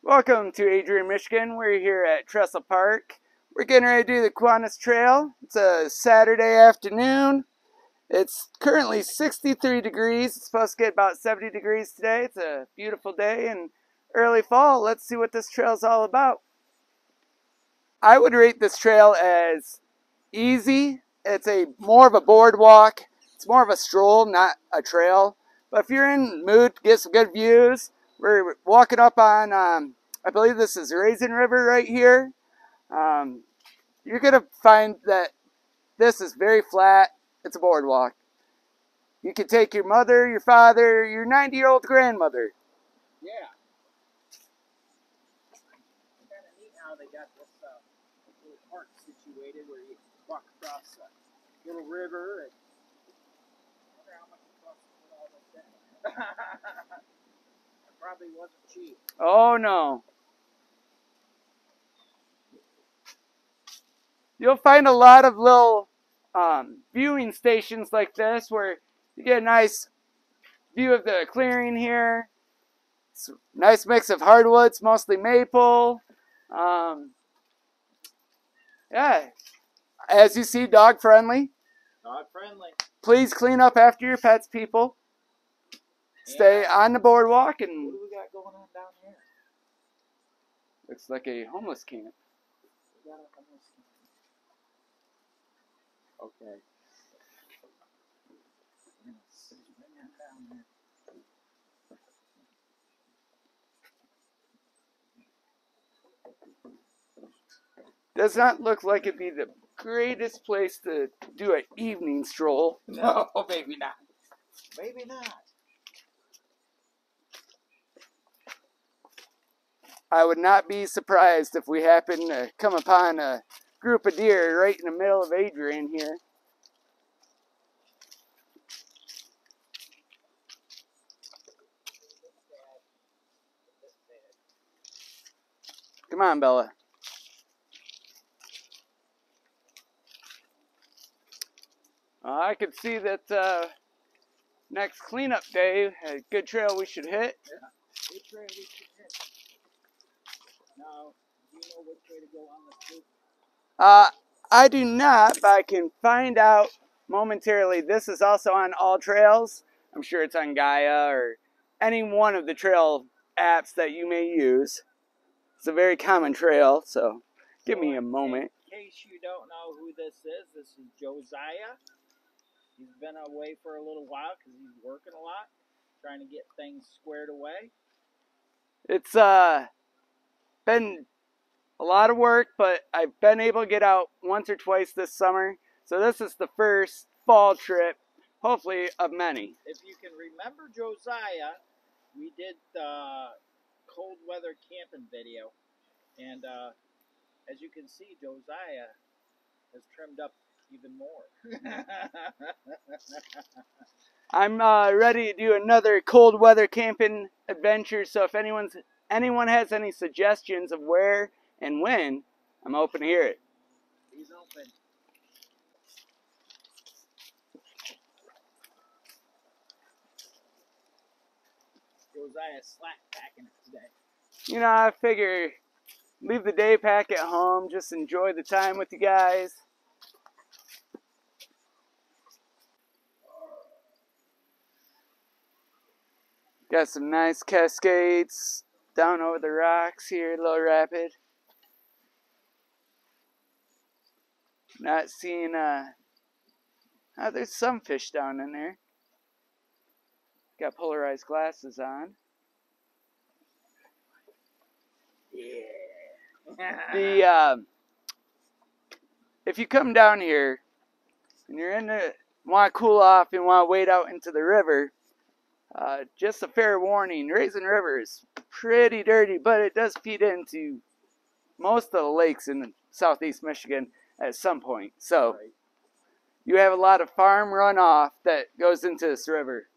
Welcome to Adrian, Michigan. We're here at Trestle Park. We're getting ready to do the Kiwanis Trail. It's a Saturday afternoon. It's currently 63 degrees. It's supposed to get about 70 degrees today. It's a beautiful day in early fall. Let's see what this trail is all about. I would rate this trail as easy. It's more of a boardwalk. It's more of a stroll, not a trail. But if you're in the mood to get some good views, we're walking up on, I believe this is Raisin River right here. You're going to find that this is very flat. It's a boardwalk. You can take your mother, your father, your 90-year-old grandmother. Yeah. It's kind of neat how they got this little park situated where you walk across a little river. And I wonder how much it costs to put all this in. It probably wasn't cheap. Oh, no. You'll find a lot of little viewing stations like this where you get a nice view of the clearing here. It's a nice mix of hardwoods, mostly maple. Yeah, as you see, dog friendly. Dog friendly. Please clean up after your pets, people. Stay on the boardwalk. And what do we got going on down here? Looks like a homeless camp. We got a homeless camp. Okay. Down there. Does not look like it'd be the greatest place to do an evening stroll. No, maybe not. Maybe not. I would not be surprised if we happen to come upon a group of deer right in the middle of Adrian here. Come on, Bella. I could see that next cleanup day, a good trail we should hit. Yeah, good trail we should hit. Now, do you know which way to go on the loop? I do not, but I can find out momentarily. This is also on all trails. I'm sure it's on Gaia or any one of the trail apps that you may use. It's a very common trail, so give me a moment. In case you don't know who this is Josiah. He's been away for a little while because he's working a lot, trying to get things squared away. It's been a lot of work, but I've been able to get out once or twice this summer. So this is the first fall trip, hopefully of many. If you can remember Josiah, we did the cold weather camping video. And as you can see, Josiah has trimmed up even more. I'm ready to do another cold weather camping adventure, so if anyone has any suggestions of where and when, I'm open to hear it. He's open. Josiah's slack packing it today. You know, I figure leave the day pack at home, just enjoy the time with you guys. Got some nice cascades down over the rocks here, Little Rapid. Not seeing, there's some fish down in there. Got polarized glasses on. Yeah. If you come down here and you're want to cool off and want to wade out into the river, just a fair warning, Raisin River is pretty dirty, but it does feed into most of the lakes in southeast Michigan at some point. So you have a lot of farm runoff that goes into this river.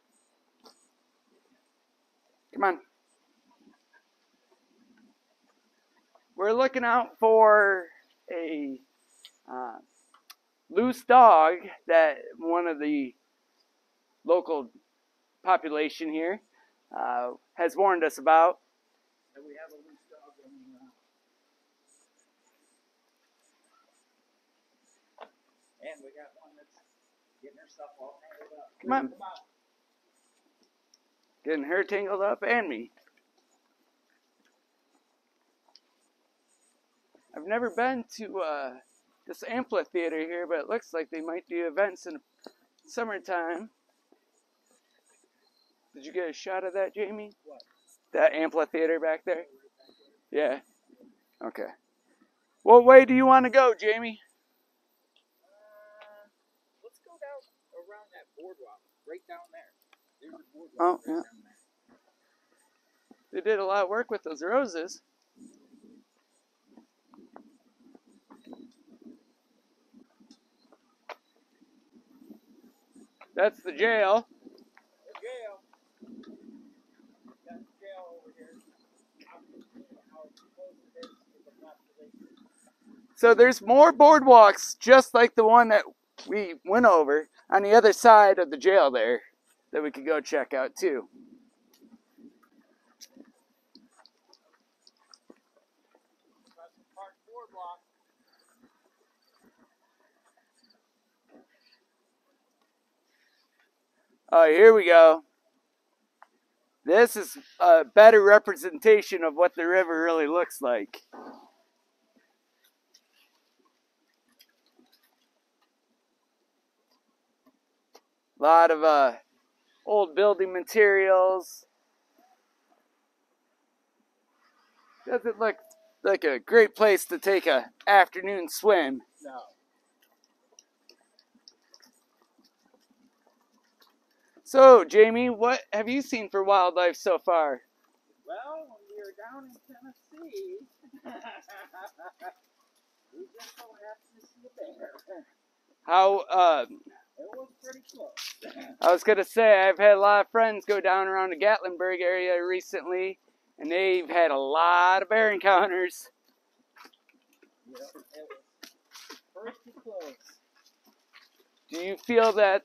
Come on. We're looking out for a loose dog that one of the local population here has warned us about. And we have a loose And we got one that's getting her stuff all tangled up. Come on. Getting her tangled up and me. I've never been to this amphitheater here, but it looks like they might do events in the summertime. Did you get a shot of that, Jamie? What? That amphitheater back there? Yeah. Okay. What way do you want to go, Jamie? Let's go down around that boardwalk, right down there. There's a boardwalk Oh, right yeah. down there. They did a lot of work with those roses. That's the jail. The jail. Got the jail over here. How close it is to the population. So there's more boardwalks just like the one that we went over on the other side of the jail there that we could go check out too. Trestle Park Boardwalk. Oh, here we go. This is a better representation of what the river really looks like. A lot of old building materials. Doesn't look like a great place to take an afternoon swim. No. So, Jamie, what have you seen for wildlife so far? Well, when we were down in Tennessee, we just so happened to see a bear. How, It was pretty close. I was going to say, I've had a lot of friends go down around the Gatlinburg area recently, and they've had a lot of bear encounters. Yep, it was pretty close. Do you feel that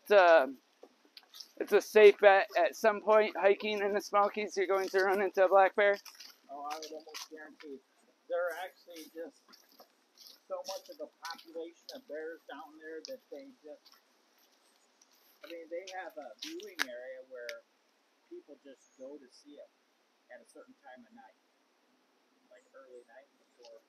it's a safe bet at some point hiking in the Smokies you're going to run into a black bear? Oh, I would almost guarantee. There are actually just so much of a population of bears down there that they just, I mean, they have a viewing area where people just go to see it at a certain time of night, like early night before,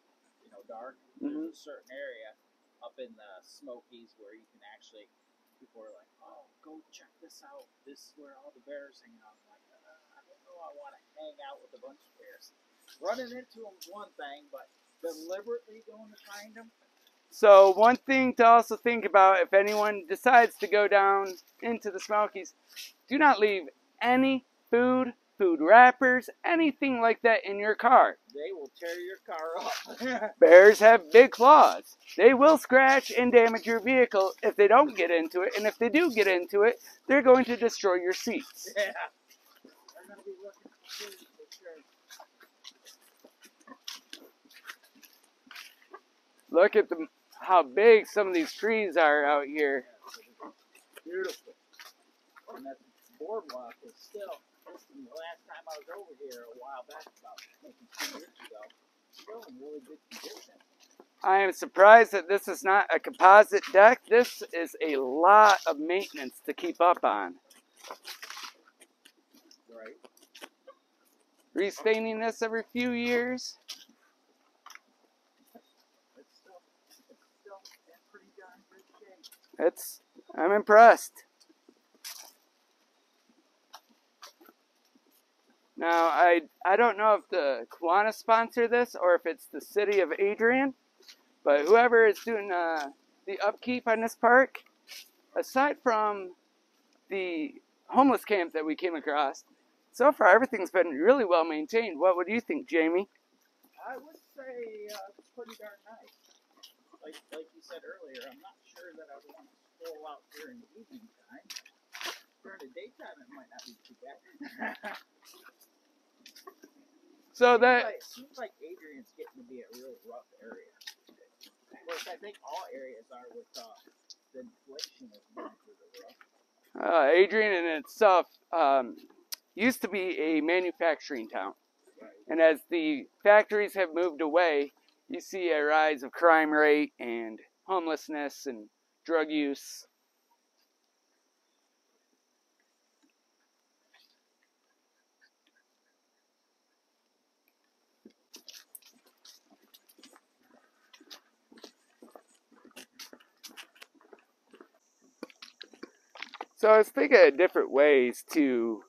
dark. Mm-hmm. There's a certain area up in the Smokies where you can actually, people are like, oh, go check this out. This is where all the bears hang out. I'm like, I don't know, I want to hang out with a bunch of bears. Running into them is one thing, but deliberately going to find them. So one thing to also think about if anyone decides to go down into the Smokies, do not leave any food wrappers, anything like that in your car. They will tear your car up. Bears have big claws. They will scratch and damage your vehicle if they don't get into it, and if they do get into it, they're going to destroy your seats. Yeah. They're going to be looking for food for sure. Look at how big some of these trees are out here. Beautiful. And that boardwalk is still, the last time I was over here a while back, about maybe 2 years ago, still in really good condition. I am surprised that this is not a composite deck. This is a lot of maintenance to keep up on. Right. Restaining this every few years. It's still in pretty darn good shape. I'm impressed. Now, I don't know if the Kiwanis sponsor this or if it's the city of Adrian, but whoever is doing the upkeep on this park, aside from the homeless camp that we came across, so far everything's been really well maintained. What would you think, Jamie? I would say it's pretty darn nice. Like you said earlier, I'm not sure that I would want to stroll out here in the evening time. During the daytime, it might not be too bad. So seems like Adrian's getting to be a real rough area. Which I think all areas are with the inflation is going through the rough. Adrian in itself used to be a manufacturing town. Right. And as the factories have moved away, you see a rise of crime rate and homelessness and drug use. So I was thinking of different ways to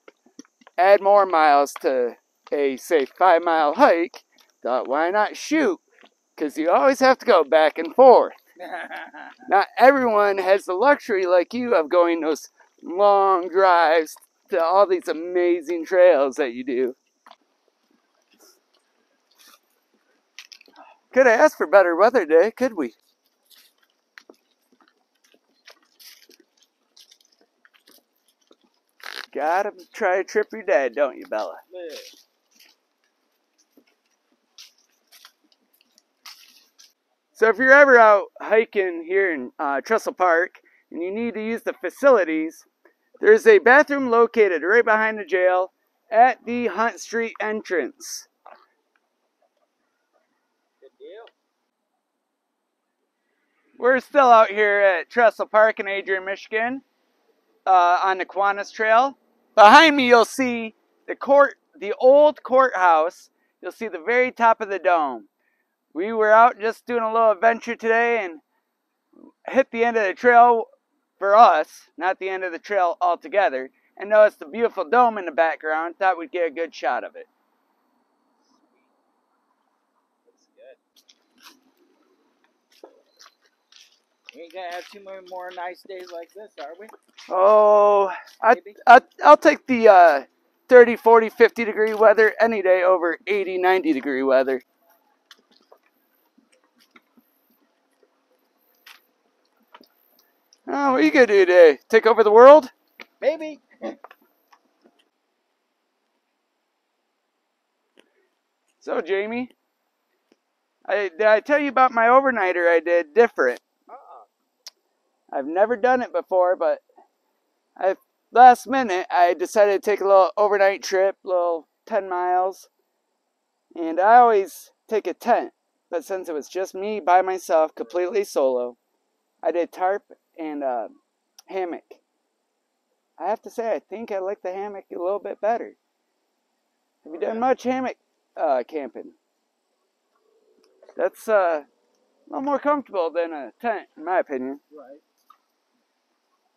add more miles to a, say, 5-mile hike. Thought, why not shoot? Because you always have to go back and forth. Not everyone has the luxury like you of going those long drives to all these amazing trails that you do. Could have asked for better weather today, could we? Gotta try to trip your dad, don't you, Bella? Yeah. So if you're ever out hiking here in Trestle Park and you need to use the facilities, there's a bathroom located right behind the jail at the Hunt Street entrance. Good deal. We're still out here at Trestle Park in Adrian, Michigan, on the Kiwanis Trail. Behind me, you'll see the old courthouse. You'll see the very top of the dome. We were out just doing a little adventure today and hit the end of the trail for us, not the end of the trail altogether, and noticed the beautiful dome in the background. Thought we'd get a good shot of it. Looks good. We ain't gonna have too many more nice days like this, are we? Oh, I'll take the 30, 40, 50 degree weather any day over 80, 90 degree weather. Oh, what are you gonna do today? Take over the world? Maybe. So, Jamie, did I tell you about my overnighter I did different? I've never done it before, but last minute I decided to take a little overnight trip, little 10 miles. And I always take a tent, but since it was just me by myself, completely solo, I did tarp and hammock. I have to say, I think I like the hammock a little bit better. Have you done much hammock camping? That's a little more comfortable than a tent, in my opinion. Right.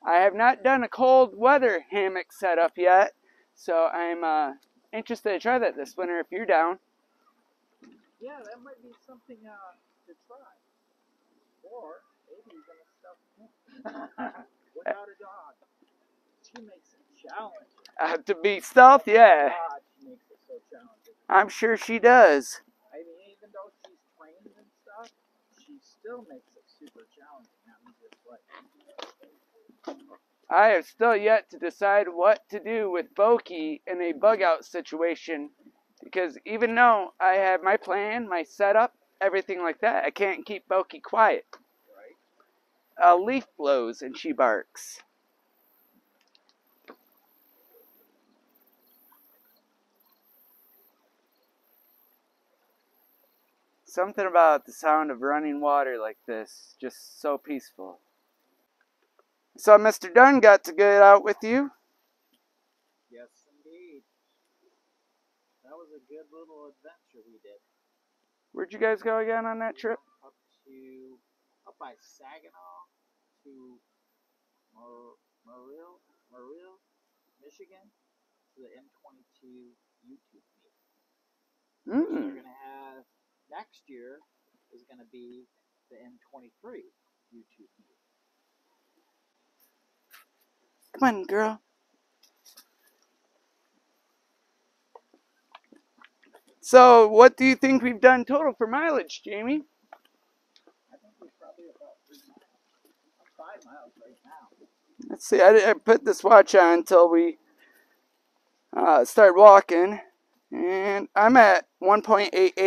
I have not done a cold weather hammock setup yet, so I'm interested to try that this winter if you're down. Yeah, that might be something to try. Or maybe even a stuffed without a dog. She makes it challenging. To beat stealth, yeah. God, she makes it so challenging. I'm sure she does. I mean, even though she's trained and stuff, she still makes it super challenging. That means it's like. I have still yet to decide what to do with Boki in a bug out situation, because even though I have my plan, my setup, everything like that, I can't keep Boki quiet. Right. A leaf blows and she barks. Something about the sound of running water like this, just so peaceful. So Mr. Dunn got to get out with you. Yes, indeed. That was a good little adventure we did. Where'd you guys go again on that trip? Up by Saginaw to Murrill, Michigan, to the M22 YouTube meet. So they're going to have, next year is going to be the M23 YouTube meet. Come on, girl. So, what do you think we've done total for mileage, Jamie? I think we're probably about 3 miles. 5 miles right now. Let's see, I put this watch on until we start walking, and I'm at 1.88.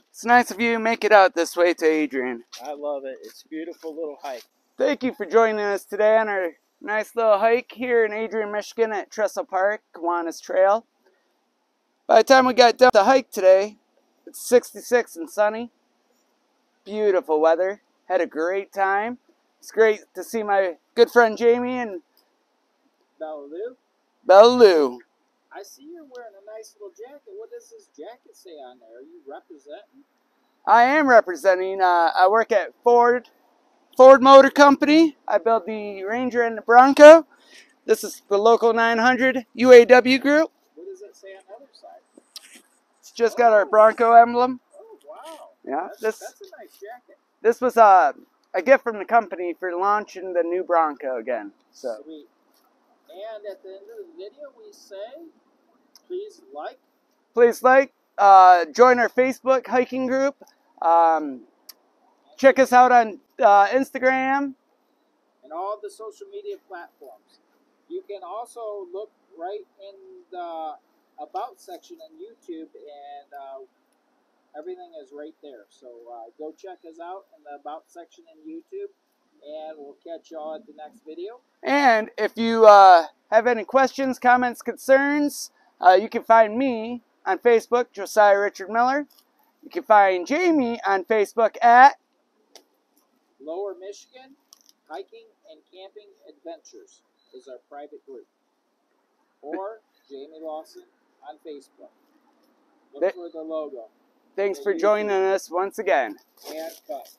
It's nice of you to make it out this way to Adrian. I love it. It's a beautiful little hike. Thank you for joining us today on our Nice little hike here in Adrian, Michigan at Trestle Park, Kiwanis Trail. By the time we got done with the hike today, it's 66 and sunny. Beautiful weather. Had a great time. It's great to see my good friend Jamie and Bella Lou. I see you're wearing a nice little jacket. What does this jacket say on there? Are you representing? I am representing. I work at Ford Motor Company. I build the Ranger and the Bronco. This is the local 900 UAW group. What does it say on the other side? It's just got our Bronco emblem. Oh, wow. Yeah, That's a nice jacket. This was a gift from the company for launching the new Bronco again. So. Sweet. And at the end of the video, we say, please like. Please like. Join our Facebook hiking group. Check us out on Instagram. And all the social media platforms. You can also look right in the About section on YouTube, and everything is right there. So go check us out in the About section on YouTube, and we'll catch y'all at the next video. And if you have any questions, comments, concerns, you can find me on Facebook, Josiah Richard Miller. You can find Jamie on Facebook at Lower Michigan Hiking and Camping Adventures is our private group. Or Jamie Lawson on Facebook. Look for the logo. Thanks for joining us once again. And cut.